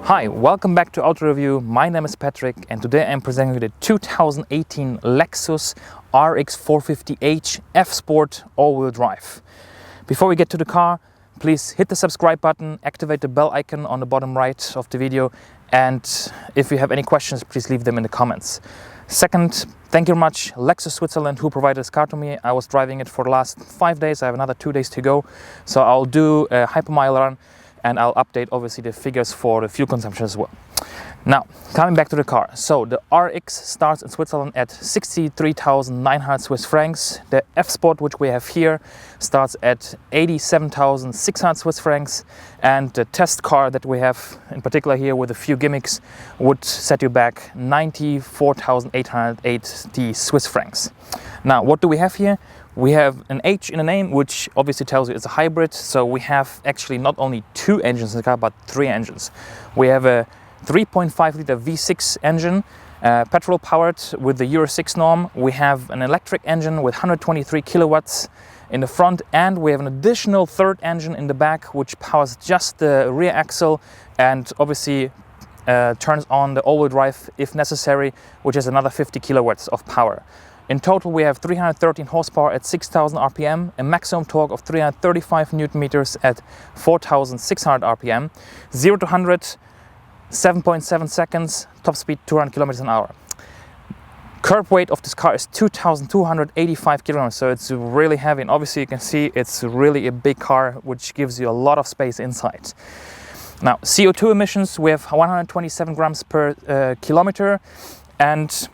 Hi, welcome back to AutoReview. My name is Patrick and today I'm presenting you the 2018 Lexus RX450h F-Sport all-wheel drive. Before we get to the car, please hit the subscribe button, activate the bell icon on the bottom right of the video, and if you have any questions, please leave them in the comments. Second, thank you very much Lexus Switzerland who provided this car to me. I was driving it for the last 5 days. I have another 2 days to go, so I'll do a hypermile run and I'll update obviously the figures for the fuel consumption as well. Now, coming back to the car. So the RX starts in Switzerland at 63,900 Swiss francs. The F-Sport, which we have here, starts at 87,600 Swiss francs. And the test car that we have, in particular here with a few gimmicks, would set you back 94,880 Swiss francs. Now, what do we have here? We have an H in the name, which obviously tells you it's a hybrid. So we have actually not only 2 engines in the car, but 3 engines. We have a 3.5 liter V6 engine, petrol powered with the Euro 6 norm. We have an electric engine with 123 kilowatts in the front, and we have an additional third engine in the back, which powers just the rear axle and obviously turns on the all-wheel drive if necessary, which is another 50 kilowatts of power. In total, we have 313 horsepower at 6,000 RPM, a maximum torque of 335 Newton meters at 4,600 RPM, 0 to 100, 7.7 seconds, top speed 200 kilometers an hour. Curb weight of this car is 2,285 kilograms, so it's really heavy. And obviously you can see it's really a big car, which gives you a lot of space inside. Now, CO2 emissions, we have 127 grams per kilometer, and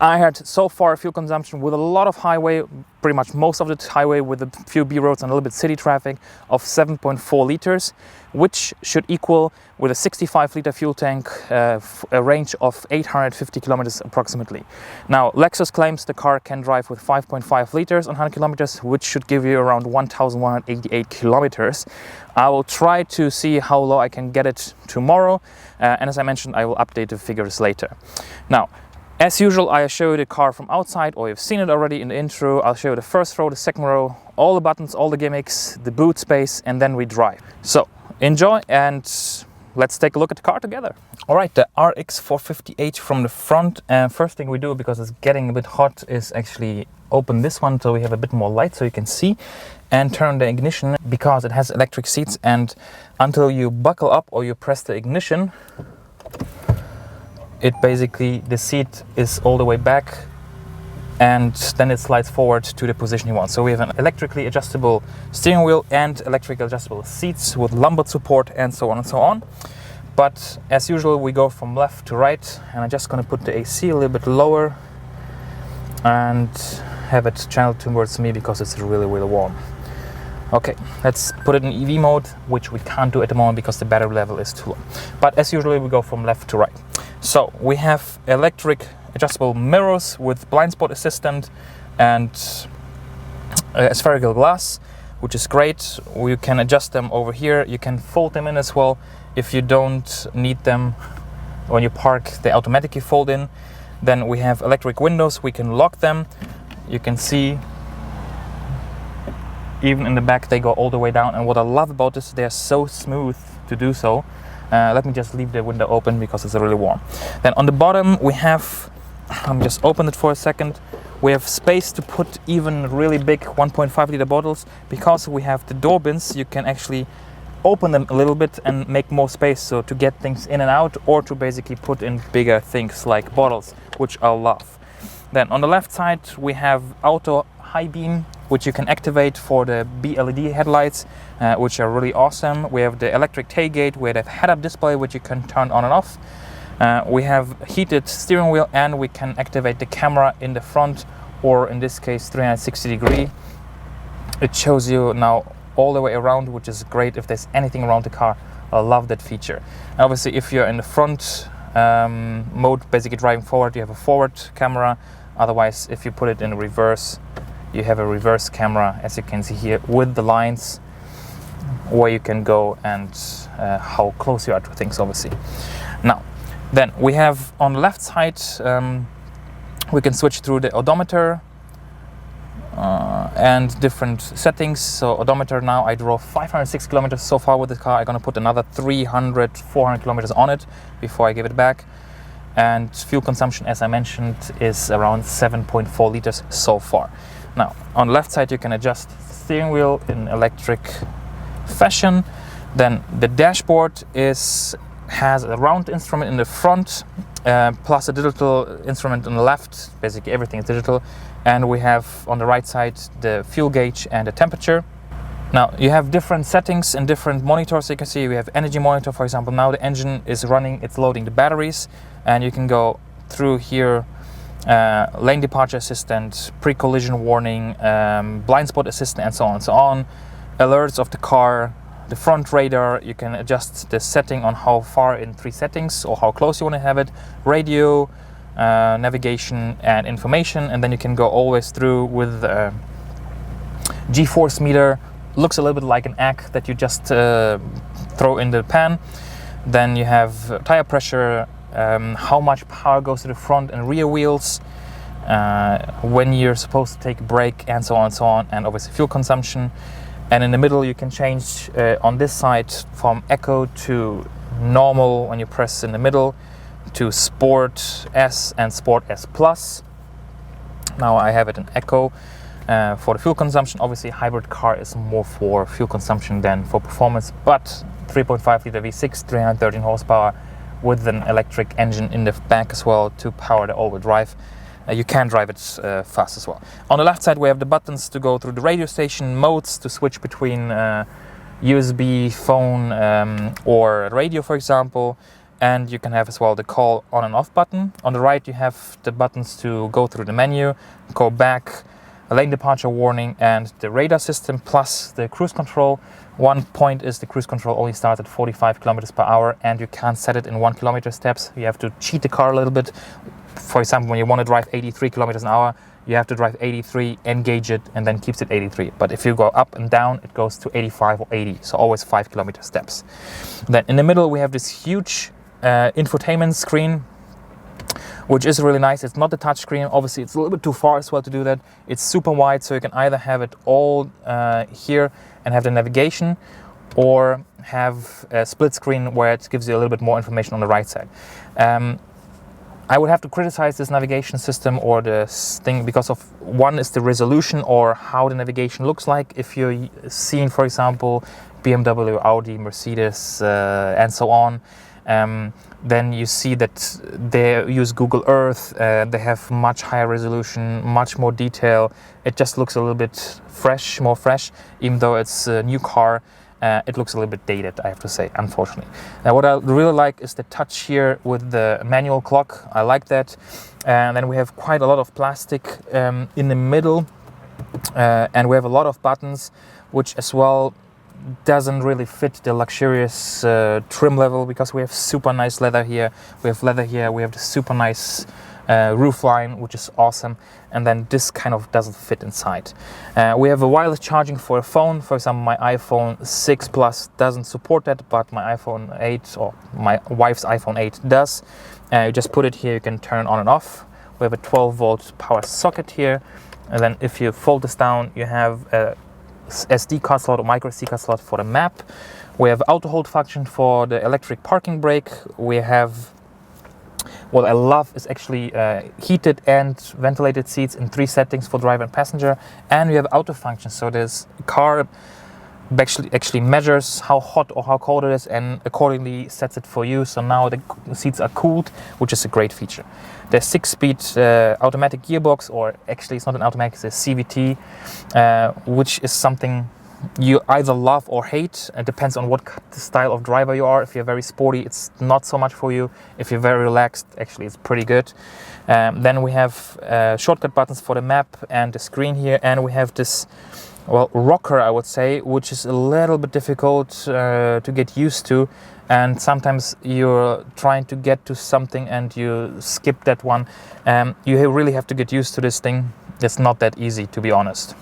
I had so far fuel consumption with a lot of highway, pretty much most of it highway with a few B roads and a little bit city traffic, of 7.4 liters, which should equal with a 65 liter fuel tank a range of 850 kilometers approximately. Now, Lexus claims the car can drive with 5.5 liters on 100 kilometers, which should give you around 1,188 kilometers. I will try to see how low I can get it tomorrow, and as I mentioned, I will update the figures later. Now, as usual, I show you the car from outside, or you've seen it already in the intro. I'll show you the first row, the second row, all the buttons, all the gimmicks, the boot space, and then we drive. So enjoy and let's take a look at the car together. All right, the RX450h from the front. First thing we do, because it's getting a bit hot, is actually open this one so we have a bit more light so you can see, and turn the ignition because it has electric seats, and until you buckle up or you press the ignition, it basically, the seat is all the way back and then it slides forward to the position you want. So we have an electrically adjustable steering wheel and electrically adjustable seats with lumbar support and so on and so on. But as usual, we go from left to right, and I'm just going to put the AC a little bit lower and have it channeled towards me because it's really, really warm. Okay, let's put it in EV mode, which we can't do at the moment because the battery level is too low. But as usual, we go from left to right. So we have electric adjustable mirrors with blind spot assistant and spherical glass, which is great. You can adjust them over here. You can fold them in as well if you don't need them. When you park, they automatically fold in. Then we have electric windows. We can lock them. You can see even in the back they go all the way down, and what I love about this, they're so smooth to do so. Let me just leave the window open because it's really warm. Then on the bottom we have, just open it for a second, we have space to put even really big 1.5 liter bottles. Because we have the door bins, you can actually open them a little bit and make more space, so to get things in and out, or to basically put in bigger things like bottles, which I love. Then on the left side we have auto high beam, which you can activate for the BLED headlights, which are really awesome. We have the electric tailgate, we have head-up display, which you can turn on and off. We have heated steering wheel, and we can activate the camera in the front, or in this case 360 degree. It shows you now all the way around, which is great if there's anything around the car. I love that feature. Obviously, if you're in the front mode, basically driving forward, you have a forward camera. Otherwise, if you put it in reverse, you have a reverse camera, as you can see here, with the lines where you can go and how close you are to things, obviously. Now, then we have on the left side, we can switch through the odometer, and different settings. So odometer, now I drove 506 kilometers so far with this car. I'm gonna put another 300, 400 kilometers on it before I give it back. And fuel consumption, as I mentioned, is around 7.4 liters so far. Now, on the left side, you can adjust the steering wheel in electric fashion. Then the dashboard has a round instrument in the front, plus a digital instrument on the left. Basically, everything is digital. And we have on the right side the fuel gauge and the temperature. Now, you have different settings and different monitors. You can see we have energy monitor, for example. Now the engine is running, it's loading the batteries, and you can go through here, lane departure assistant, pre-collision warning, blind spot assistant, and so on and so on. Alerts of the car, the front radar. You can adjust the setting on how far in 3 settings or how close you want to have it. Radio, navigation, and information. And then you can go always through with G-force meter. Looks a little bit like an egg that you just throw in the pan. Then you have tire pressure, how much power goes to the front and rear wheels, when you're supposed to take a break, and so on, and obviously fuel consumption. And in the middle you can change on this side from Eco to normal when you press in the middle, to Sport S and Sport S Plus. Now I have it in Eco. For the fuel consumption, obviously hybrid car is more for fuel consumption than for performance, but 3.5 liter V6, 313 horsepower with an electric engine in the back as well to power the all-wheel drive. You can drive it fast as well. On the left side we have the buttons to go through the radio station, modes to switch between USB, phone, or radio, for example. And you can have as well the call on and off button. On the right you have the buttons to go through the menu, go back, a lane departure warning, and the radar system, plus the cruise control. One point is the cruise control only starts at 45 kilometers per hour, and you can't set it in 1 kilometer steps. You have to cheat the car a little bit. For example, when you want to drive 83 kilometers an hour, you have to drive 83, engage it, and then keeps it 83. But if you go up and down, it goes to 85 or 80, so always 5 kilometer steps. Then in the middle we have this huge infotainment screen, which is really nice. It's not the touch screen. Obviously, it's a little bit too far as well to do that. It's super wide, so you can either have it all here and have the navigation, or have a split screen where it gives you a little bit more information on the right side. I would have to criticize this navigation system or this thing because of, one is the resolution or how the navigation looks like. If you're seeing, for example, BMW, Audi, Mercedes, and so on, then you see that they use Google Earth, they have much higher resolution, much more detail. It just looks a little bit fresh, more fresh, even though it's a new car. It looks a little bit dated, I have to say, unfortunately. Now, what I really like is the touch here with the manual clock. I like that. And then we have quite a lot of plastic in the middle, and we have a lot of buttons, which as well doesn't really fit the luxurious trim level, because we have super nice leather here, we have the super nice roof line, which is awesome, and then this kind of doesn't fit inside. We have a wireless charging for a phone. For example, my iPhone 6 Plus doesn't support that, but my iPhone 8 or my wife's iPhone 8 does. You just put it here, you can turn on and off. We have a 12-volt power socket here, and then if you fold this down, you have a SD card slot or micro SD card slot for the map. We have auto hold function for the electric parking brake. We have, what I love is actually heated and ventilated seats in 3 settings for driver and passenger, and we have auto function, so this car actually measures how hot or how cold it is and accordingly sets it for you. So now the seats are cooled, which is a great feature. The 6-speed automatic gearbox, or actually it's not an automatic, it's a CVT, which is something you either love or hate. It depends on what style of driver you are. If you're very sporty, it's not so much for you. If you're very relaxed, actually it's pretty good. Then we have shortcut buttons for the map and the screen here, and we have this, well, rocker, I would say, which is a little bit difficult to get used to, and sometimes you're trying to get to something and you skip that one. You really have to get used to this thing. It's not that easy, to be honest.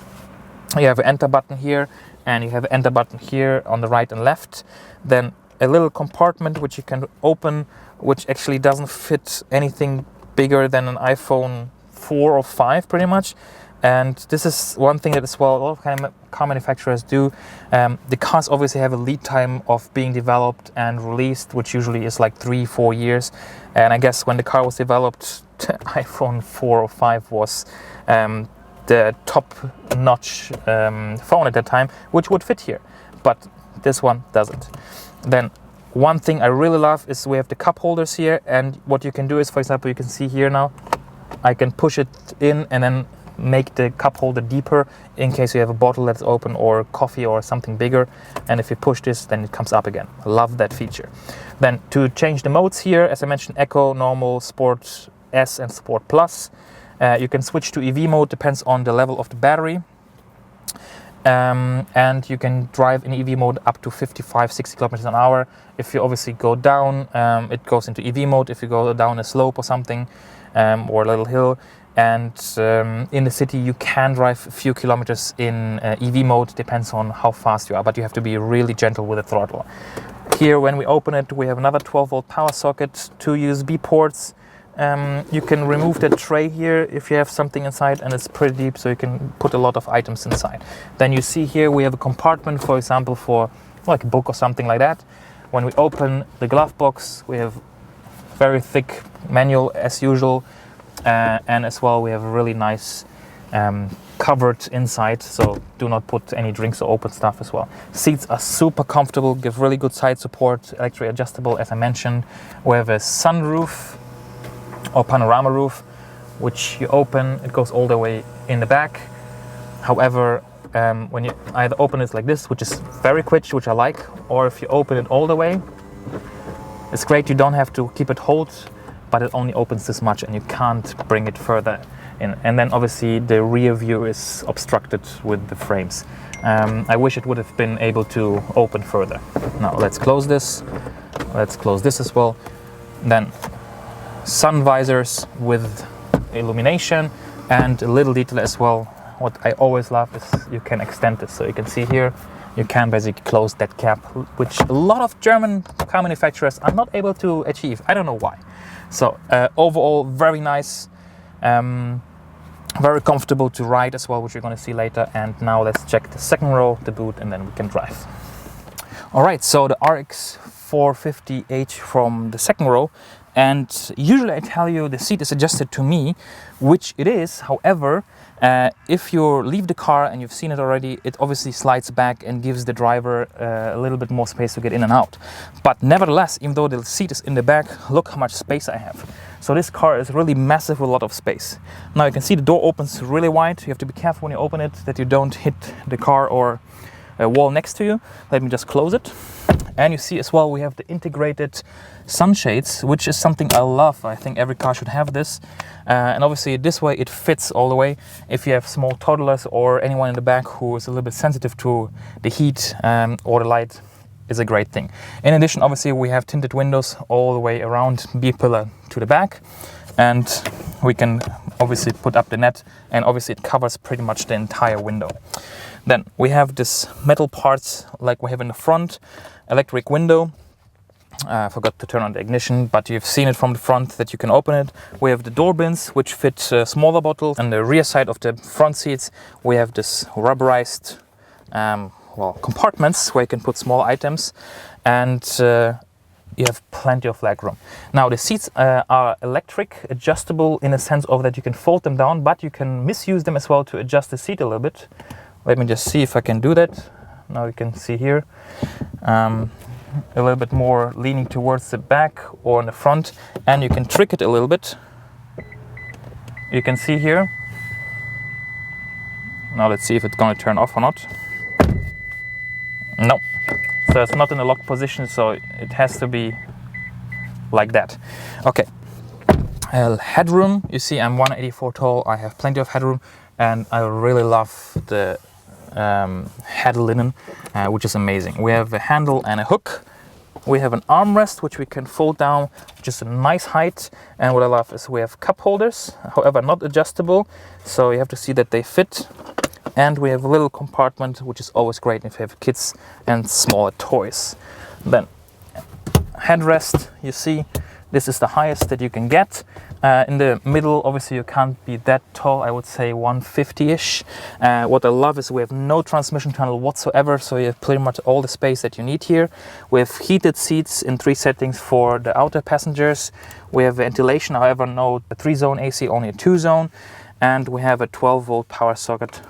You have an enter button here, and you have an enter button here on the right and left. Then a little compartment which you can open, which actually doesn't fit anything bigger than an iPhone 4 or 5 pretty much, And this is one thing that as well a lot of car manufacturers do. The cars obviously have a lead time of being developed and released, which usually is like 3-4 years. And I guess when the car was developed, iPhone 4 or 5 was the top-notch phone at that time, which would fit here. But this one doesn't. Then one thing I really love is we have the cup holders here, and what you can do is, for example, you can see here now, I can push it in and then make the cup holder deeper in case you have a bottle that's open or coffee or something bigger, and if you push this then it comes up again. I love that feature. Then to change the modes here, as I mentioned, Eco, Normal, Sport S and Sport Plus. You can switch to EV mode, depends on the level of the battery. And you can drive in EV mode up to 55-60 kilometers an hour. If you obviously go down, it goes into EV mode. If you go down a slope or something, or a little hill, and in the city you can drive a few kilometers in EV mode, depends on how fast you are, but you have to be really gentle with the throttle. Here, when we open it, we have another 12-volt power socket, 2 USB ports. You can remove the tray here if you have something inside, and it's pretty deep, so you can put a lot of items inside. Then you see here we have a compartment, for example, for like a book or something like that. When we open the glove box, we have very thick manual as usual, and as well we have a really nice covered inside, so do not put any drinks or open stuff as well. Seats are super comfortable, give really good side support, electric adjustable as I mentioned. We have a sunroof or panorama roof, which you open, it goes all the way in the back. However, when you either open it like this, which is very quick, which I like, or if you open it all the way, it's great, you don't have to keep it hold, but it only opens this much and you can't bring it further in. And then obviously the rear view is obstructed with the frames. I wish it would have been able to open further. Now let's close this. Let's close this as well. Then sun visors with illumination, and a little detail as well. What I always love is you can extend this. So you can see here, you can basically close that cap, which a lot of German car manufacturers are not able to achieve. I don't know why. So overall, very nice, very comfortable to ride as well, which you're going to see later. And now let's check the second row, the boot, and then we can drive. All right, so the RX450h from the second row. And usually I tell you the seat is adjusted to me, which it is. However, if you leave the car and you've seen it already, it obviously slides back and gives the driver a little bit more space to get in and out. But nevertheless, even though the seat is in the back, look how much space I have. So this car is really massive with a lot of space. Now you can see the door opens really wide. You have to be careful when you open it that you don't hit the car or a wall next to you. Let me just close it. And you see as well we have the integrated sunshades, which is something I love. I think every car should have this. And obviously this way it fits all the way. If you have small toddlers or anyone in the back who is a little bit sensitive to the heat or the light, is a great thing. In addition, obviously we have tinted windows all the way around B-pillar to the back. And we can obviously put up the net, and obviously it covers pretty much the entire window. Then we have this metal parts like we have in the front, electric window. I forgot to turn on the ignition, but you've seen it from the front that you can open it. We have the door bins, which fit smaller bottles. On the rear side of the front seats, we have this rubberized compartments where you can put small items, and you have plenty of leg room. Now the seats are electric adjustable in a sense of that you can fold them down, but you can misuse them as well to adjust the seat a little bit. Let me just see if I can do that. Now you can see here a little bit more leaning towards the back or in the front, and you can trick it a little bit. You can see here. Now let's see if it's going to turn off or not. No, so it's not in a lock position, so it has to be like that. Okay, headroom, you see I'm 184 tall, I have plenty of headroom, and I really love the head linen, which is amazing. We have a handle and a hook. We have an armrest which we can fold down, which is a nice height. And what I love is we have cup holders, however not adjustable, so you have to see that they fit. And we have a little compartment, which is always great if you have kids and smaller toys. Then headrest, you see, this is the highest that you can get. In the middle, obviously you can't be that tall, I would say 150-ish. What I love is we have no transmission tunnel whatsoever, so you have pretty much all the space that you need here. We have heated seats in 3 settings for the outer passengers. We have ventilation, however, no 3-zone AC, only a 2-zone. And we have a 12-volt power socket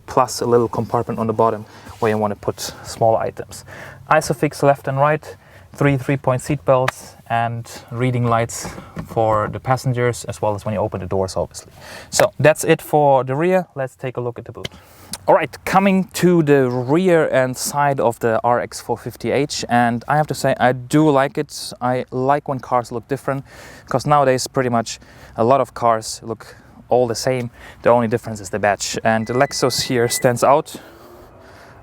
plus a little compartment on the bottom where you want to put small items. Isofix left and right, 3 3-point seat belts, and reading lights for the passengers, as well as when you open the doors, obviously. So that's it for the rear. Let's take a look at the boot. All right, coming to the rear and side of the RX450h, and I have to say I do like it. I like when cars look different, because nowadays pretty much a lot of cars look all the same. The only difference is the badge, and the Lexus here stands out,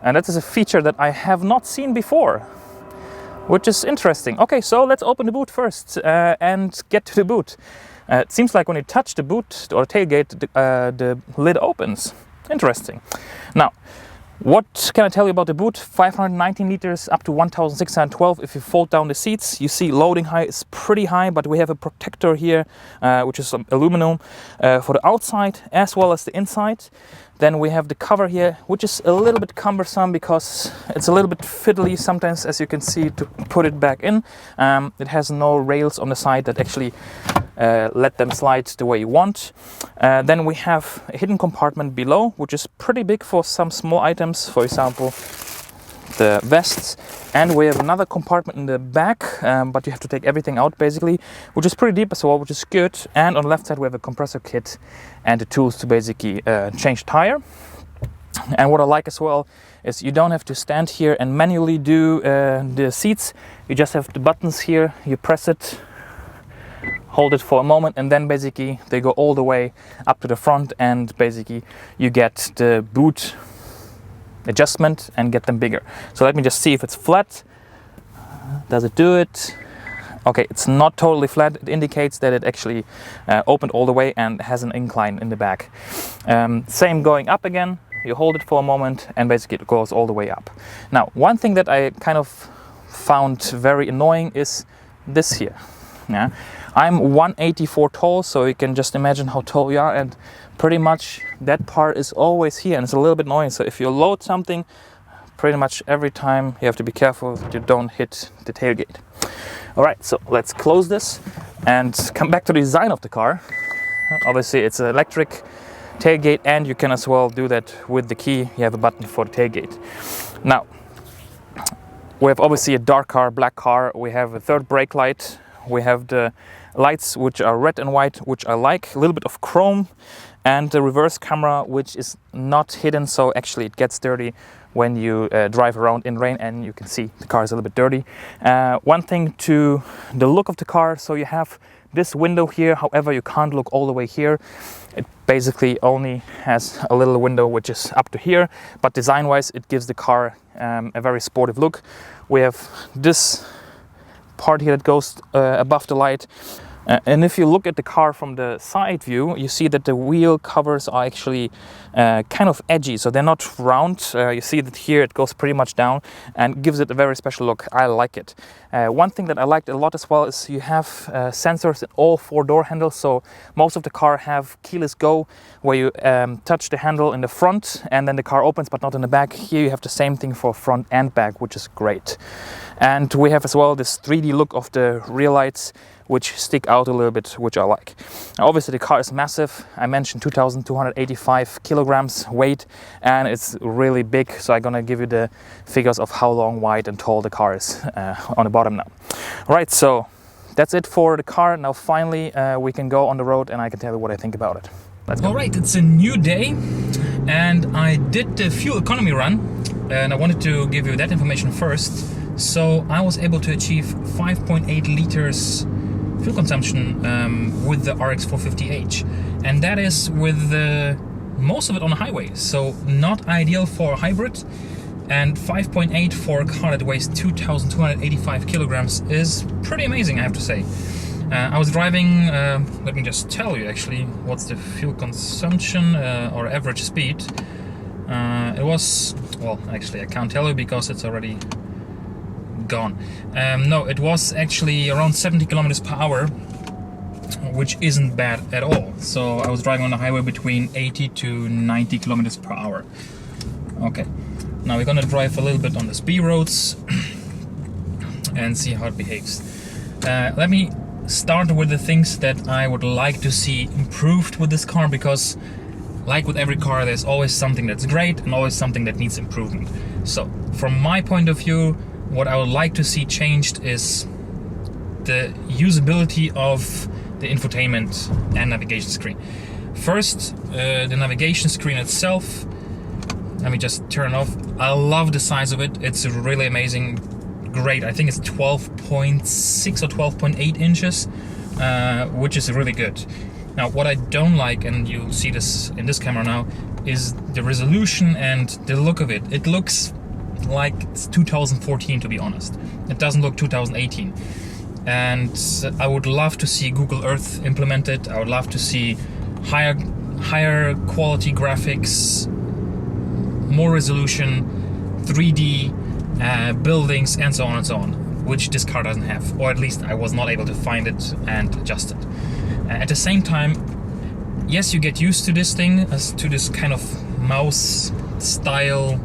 and that is a feature that I have not seen before, which is interesting. Okay, so let's open the boot first and get to the boot. It seems like when you touch the boot or tailgate, the lid opens. Interesting. Now, what can I tell you about the boot? 519 liters up to 1,612. If you fold down the seats, you see loading height is pretty high, but we have a protector here, which is aluminum, for the outside as well as the inside. Then we have the cover here, which is a little bit cumbersome because it's a little bit fiddly sometimes, as you can see, to put it back in. It has no rails on the side that actually let them slide the way you want. Then we have a hidden compartment below, which is pretty big for some small items, for example, the vests. And we have another compartment in the back, but you have to take everything out basically, which is pretty deep as well, which is good. And on the left side we have a compressor kit and the tools to basically change tire. And what I like as well is you don't have to stand here and manually do the seats. You just have the buttons here, you press it, hold it for a moment, and then basically they go all the way up to the front, and basically you get the boot adjustment and get them bigger. So let me just see if it's flat. Does it do it? Okay, it's not totally flat. It indicates that it actually opened all the way and has an incline in the back. Same going up again. You hold it for a moment and basically it goes all the way up. Now, one thing that I kind of found very annoying is this here. Yeah, I'm 184 tall, so you can just imagine how tall you are, and pretty much that part is always here, and it's a little bit annoying. So if you load something, pretty much every time you have to be careful that you don't hit the tailgate. All right, so let's close this and come back to the design of the car. Obviously it's an electric tailgate, and you can as well do that with the key. You have a button for the tailgate. Now, we have obviously a dark car, black car. We have a third brake light. We have the lights which are red and white, which I like, a little bit of chrome, and the reverse camera, which is not hidden, so actually it gets dirty when you drive around in rain, and you can see the car is a little bit dirty. One thing to the look of the car, so you have this window here, however you can't look all the way here. It basically only has a little window which is up to here, but design wise it gives the car a very sportive look. We have this part here that goes above the light. And if you look at the car from the side view, you see that the wheel covers are actually kind of edgy, so they're not round. You see that here it goes pretty much down and gives it a very special look. I like it. One thing that I liked a lot as well is you have sensors in all 4 door handles. So most of the car have keyless go, where you touch the handle in the front and then the car opens, but not in the back. Here you have the same thing for front and back, which is great. And we have as well this 3D look of the rear lights, which stick out a little bit, which I like. Now, obviously the car is massive. I mentioned 2,285 kilograms weight, and it's really big. So I'm gonna give you the figures of how long, wide and tall the car is on the bottom now. All right, so that's it for the car. Now finally we can go on the road and I can tell you what I think about it. Let's go. All right, it's a new day and I did the fuel economy run, and I wanted to give you that information first. So I was able to achieve 5.8 liters fuel consumption with the RX450h, and that is with most of it on the highway, so not ideal for a hybrid. And 5.8 for a car that weighs 2,285 kilograms is pretty amazing, I have to say. I was driving, let me just tell you actually what's the fuel consumption or average speed. It was, well, actually I can't tell you because it's already gone. No, it was actually around 70 kilometers per hour, which isn't bad at all. So I was driving on the highway between 80 to 90 kilometers per hour. Okay, now we're gonna drive a little bit on the speed roads and see how it behaves. Let me start with the things that I would like to see improved with this car, because like with every car, there's always something that's great and always something that needs improvement. So from my point of view, what I would like to see changed is the usability of the infotainment and navigation screen. First, the navigation screen itself. Let me just turn it off. I love the size of it. It's really amazing. Great. I think it's 12.6 or 12.8 inches, which is really good. Now, what I don't like, and you'll see this in this camera now, is the resolution and the look of it. It looks like it's 2014, to be honest. It doesn't look 2018. And I would love to see Google Earth implemented. I would love to see higher quality graphics, more resolution, 3D buildings, and so on and so on, which this car doesn't have, or at least I was not able to find it and adjust it. At the same time, yes, you get used to this thing, to this kind of mouse style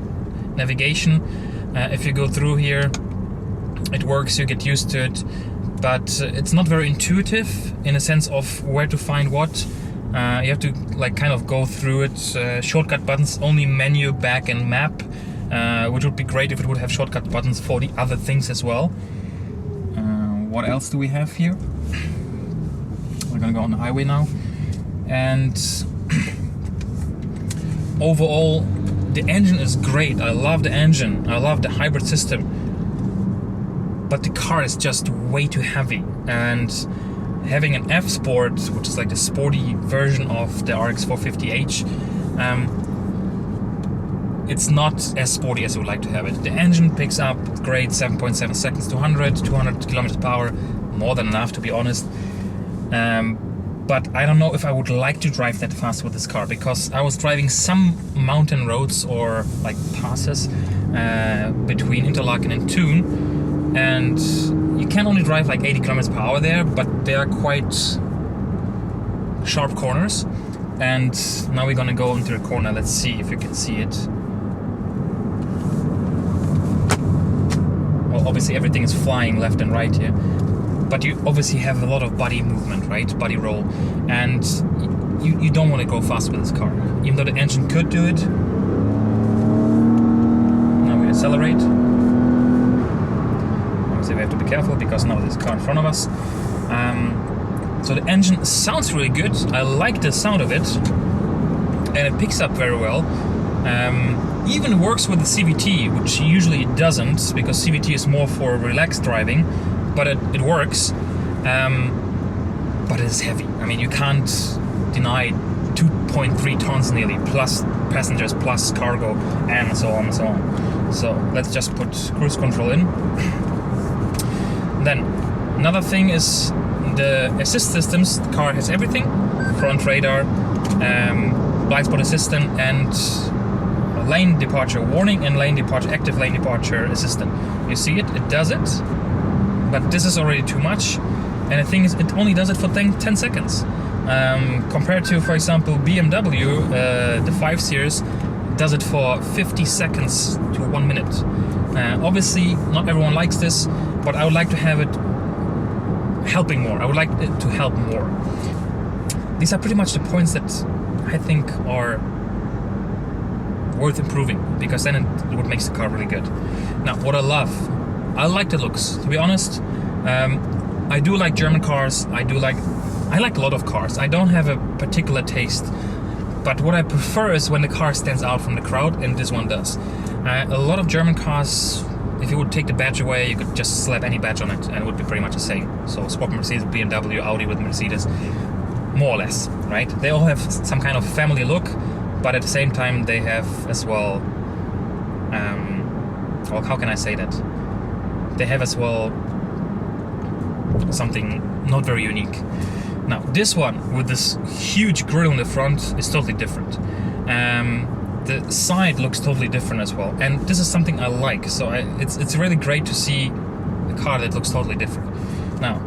navigation. If you go through here, it works, you get used to it, but it's not very intuitive in a sense of where to find what. You have to like kind of go through it. Shortcut buttons, only menu, back, and map, which would be great if it would have shortcut buttons for the other things as well. What else do we have here? We're gonna go on the highway now, and overall the engine is great. I love the engine, I love the hybrid system, but the car is just way too heavy, and having an F Sport, which is like the sporty version of the RX450h, it's not as sporty as I would like to have it. The engine picks up great, 7.7 seconds to 200 kilometers per hour, more than enough, to be honest. But I don't know if I would like to drive that fast with this car, because I was driving some mountain roads or like passes between Interlaken and Thun, and you can only drive like 80 kilometers per hour there, but they are quite sharp corners. And now we're gonna go into the corner. Let's see if you can see it. Well, obviously everything is flying left and right here, but you obviously have a lot of body movement, right? Body roll, and you don't want to go fast with this car, even though the engine could do it. Now we accelerate. Obviously we have to be careful because now there's a car in front of us. So the engine sounds really good. I like the sound of it, and it picks up very well. Even works with the CVT, which usually it doesn't, because CVT is more for relaxed driving, but it works. But it's heavy. I mean, you can't deny 2.3 tons nearly, plus passengers, plus cargo, and so on and so on. So let's just put cruise control in. Then another thing is the assist systems. The car has everything: front radar, blind spot assistant, and lane departure warning, and active lane departure assistant. You see it does it, but this is already too much. And the thing is, it only does it for 10 seconds. Compared to, for example, BMW, the 5 Series does it for 50 seconds to 1 minute. Obviously, not everyone likes this, but I would like to have it helping more. I would like it to help more. These are pretty much the points that I think are worth improving, because then it would make the car really good. Now, what I like the looks, to be honest. I do like German cars. I like a lot of cars. I don't have a particular taste, but what I prefer is when the car stands out from the crowd, and this one does. A lot of German cars, if you would take the badge away, you could just slap any badge on it and it would be pretty much the same. So swap Mercedes, BMW, Audi with Mercedes, more or less, right? They all have some kind of family look, but at the same time they have as well, well, how can I say that? They have as well something not very unique. Now, this one with this huge grille in the front is totally different. The side looks totally different as well, and this is something I like. So it's really great to see a car that looks totally different. Now,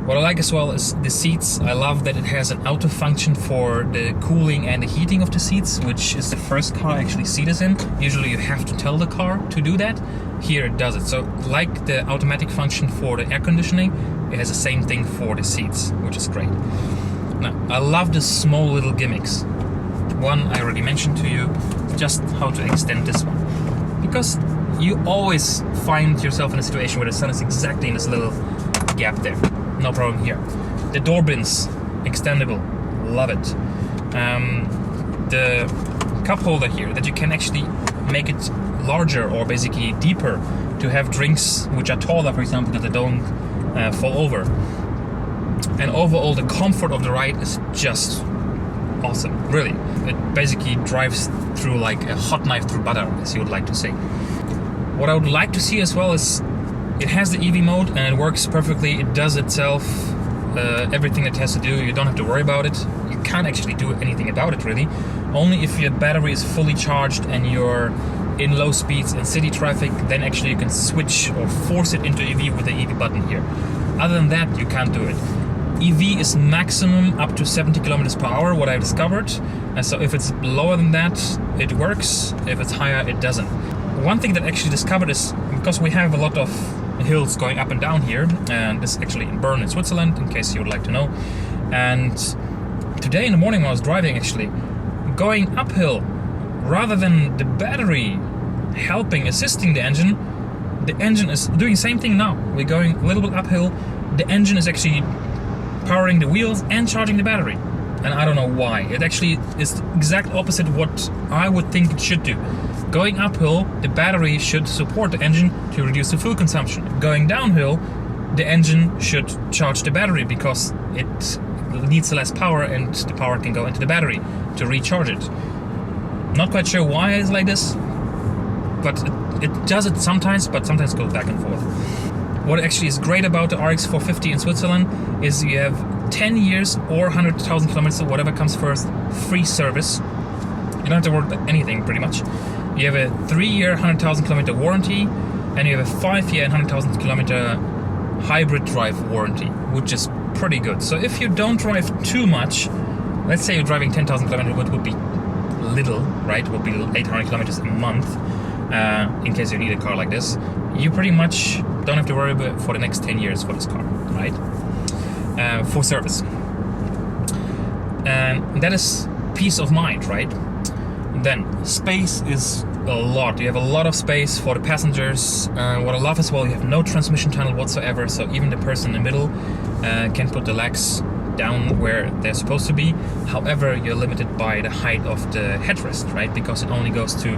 What I like as well is the seats. I love that it has an auto function for the cooling and the heating of the seats, which is the first car I actually see this in. Usually you have to tell the car to do that. Here it does it. So like the automatic function for the air conditioning, it has the same thing for the seats, which is great. Now, I love the small little gimmicks. One I already mentioned to you, just how to extend this one. Because you always find yourself in a situation where the sun is exactly in this little gap there. No problem here. The door bins, extendable, love it. The cup holder here, that you can actually make it larger or basically deeper to have drinks which are taller, for example, that they don't fall over. And overall, the comfort of the ride is just awesome, really. It basically drives through like a hot knife through butter, as you would like to say. What I would like to see as well is it has the EV mode and it works perfectly. It does itself, everything it has to do. You don't have to worry about it. You can't actually do anything about it, really. Only if your battery is fully charged and you're in low speeds in city traffic, then actually you can switch or force it into EV with the EV button here. Other than that, you can't do it. EV is maximum up to 70 kilometers per hour, what I discovered. And so if it's lower than that, it works. If it's higher, it doesn't. One thing that I actually discovered is, because we have a lot of hills going up and down here, and this is actually in Bern in Switzerland, in case you would like to know. And today in the morning when I was driving, actually, going uphill, rather than the battery helping, assisting the engine is doing the same thing now. We're going a little bit uphill, the engine is actually powering the wheels and charging the battery. And I don't know why. It actually is the exact opposite of what I would think it should do. Going uphill, the battery should support the engine to reduce the fuel consumption. Going downhill, the engine should charge the battery because it needs less power and the power can go into the battery to recharge it. Not quite sure why it's like this, but it does it sometimes, but sometimes goes back and forth. What actually is great about the RX450 in Switzerland is you have 10 years or 100,000 kilometers, or whatever comes first, free service. You don't have to worry about anything, pretty much. You have a 3-year, 100,000 kilometer warranty, and you have a 5-year, 100,000 kilometer hybrid drive warranty, which is pretty good. So if you don't drive too much, let's say you're driving 10,000 kilometers, which would be little, right? Would be 800 kilometers a month, in case you need a car like this. You pretty much don't have to worry about for the next 10 years for this car, right? For service. And that is peace of mind, right? Then space is a lot. You have a lot of space for the passengers. What I love as well, you have no transmission tunnel whatsoever, so even the person in the middle can put the legs down where they're supposed to be. However, you're limited by the height of the headrest, right? Because it only goes to,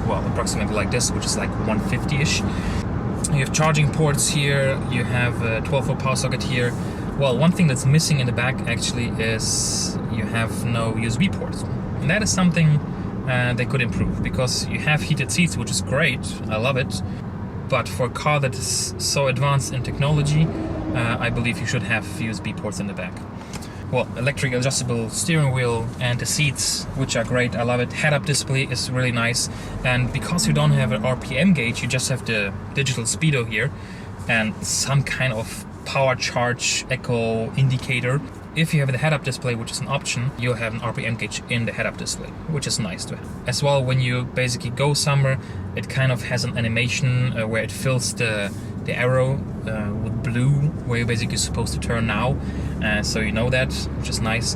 well, approximately like this, which is like 150-ish. You have charging ports here. You have a 12-volt power socket here. Well, one thing that's missing in the back actually is you have no USB ports. And that is something they could improve, because you have heated seats, which is great. I love it. But for a car that is so advanced in technology, I believe you should have USB ports in the back. Well, electric adjustable steering wheel and the seats, which are great. I love it. Head-up display is really nice. And because you don't have an RPM gauge, you just have the digital speedo here and some kind of power charge echo indicator. If you have the head-up display, which is an option, you'll have an RPM gauge in the head-up display, which is nice to have. As well, when you basically go somewhere, it kind of has an animation where it fills the arrow with blue, where you're basically supposed to turn now. So you know that, which is nice.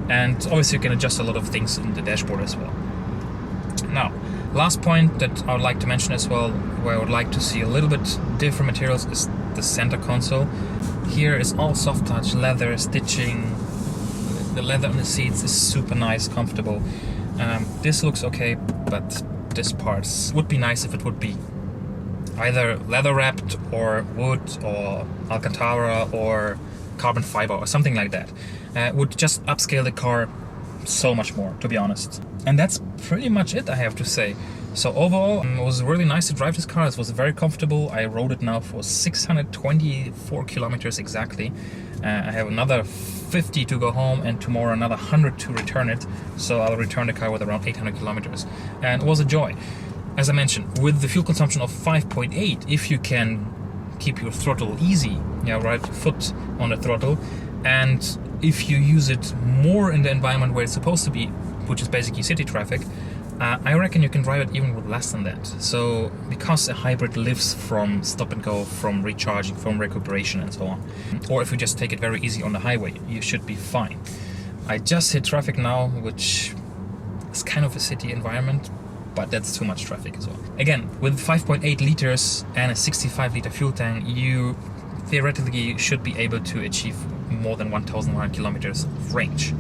And obviously you can adjust a lot of things in the dashboard as well. Now, last point that I would like to mention as well, where I would like to see a little bit different materials, is the center console. Here is all soft touch, leather, stitching. The leather on the seats is super nice, comfortable. This looks okay, but this part would be nice if it would be either leather wrapped or wood or Alcantara or carbon fiber or something like that. Would just upscale the car so much more, to be honest. And that's pretty much it, I have to say. So overall, it was really nice to drive this car. It was very comfortable. I rode it now for 624 kilometers exactly. I have another 50 to go home and tomorrow another 100 to return it. So I'll return the car with around 800 kilometers. And it was a joy. As I mentioned, with the fuel consumption of 5.8, if you can keep your throttle easy, right foot on the throttle, and if you use it more in the environment where it's supposed to be, which is basically city traffic, I reckon you can drive it even with less than that. So because a hybrid lives from stop and go, from recharging, from recuperation and so on, or if you just take it very easy on the highway, you should be fine. I just hit traffic now, which is kind of a city environment, but that's too much traffic as well. Again, with 5.8 liters and a 65 liter fuel tank, you theoretically should be able to achieve more than 1,100 kilometers of range.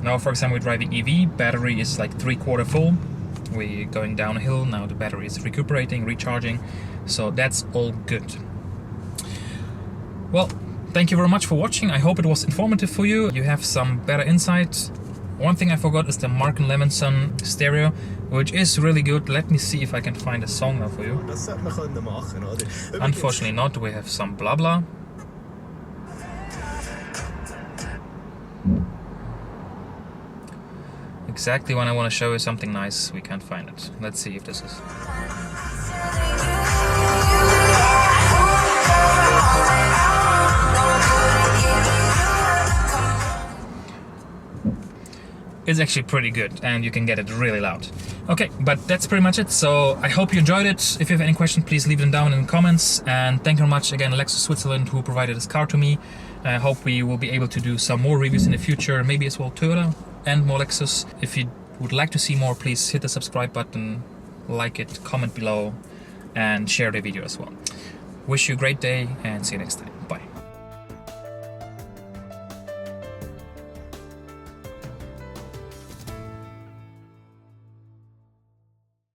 Now, for example, we're driving EV, battery is like 3/4 full. We're going down a hill, now the battery is recuperating, recharging, so that's all good. Well, thank you very much for watching. I hope it was informative for you. You have some better insight. One thing I forgot is the Mark & Levinson stereo, which is really good. Let me see if I can find a song now for you. Unfortunately not, we have some blah blah. Exactly when I want to show you something nice, we can't find it. Let's see if this is... It's actually pretty good, and you can get it really loud. Okay, but that's pretty much it. So I hope you enjoyed it. If you have any questions, please leave them down in the comments. And thank you very much again, Lexus Switzerland, who provided this car to me. I hope we will be able to do some more reviews in the future, maybe as well Toyota and more Lexus. If you would like to see more, please hit the subscribe button, like it, comment below, and share the video as well. Wish you a great day, and see you next time.